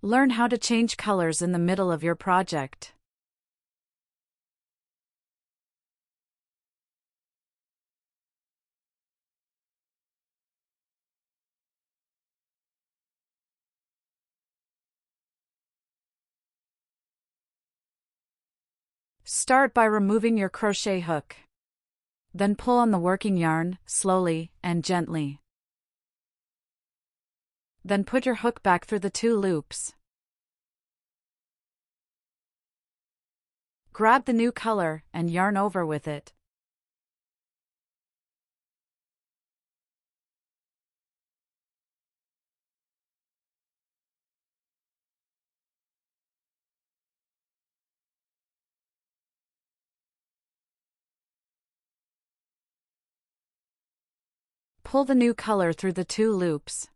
Learn how to change colors in the middle of your project. Start by removing your crochet hook. Then pull on the working yarn, slowly and gently. Then put your hook back through the 2 loops. Grab the new color and yarn over with it. Pull the new color through the 2 loops.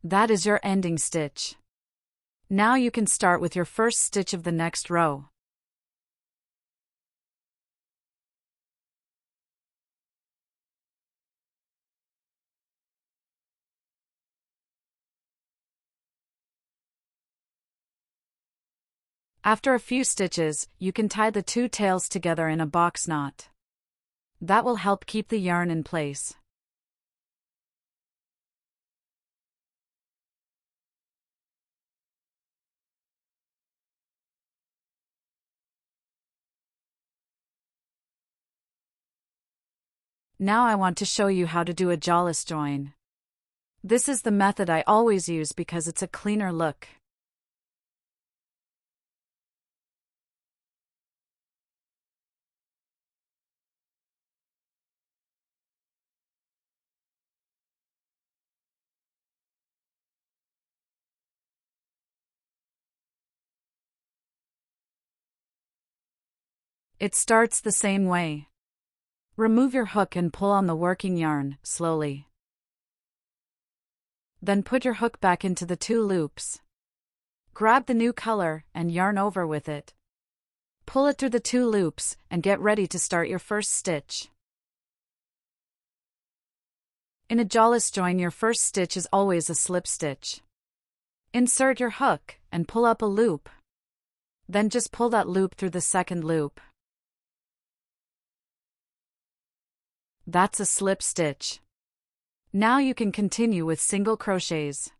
That is your ending stitch. Now you can start with your first stitch of the next row. After a few stitches, you can tie the 2 tails together in a box knot. That will help keep the yarn in place. Now I want to show you how to do a jawless join. This is the method I always use because it's a cleaner look. It starts the same way. Remove your hook and pull on the working yarn, slowly. Then put your hook back into the 2 loops. Grab the new color and yarn over with it. Pull it through the 2 loops and get ready to start your first stitch. In a jawless join, your first stitch is always a slip stitch. Insert your hook and pull up a loop. Then just pull that loop through the second loop. That's a slip stitch. Now you can continue with single crochets.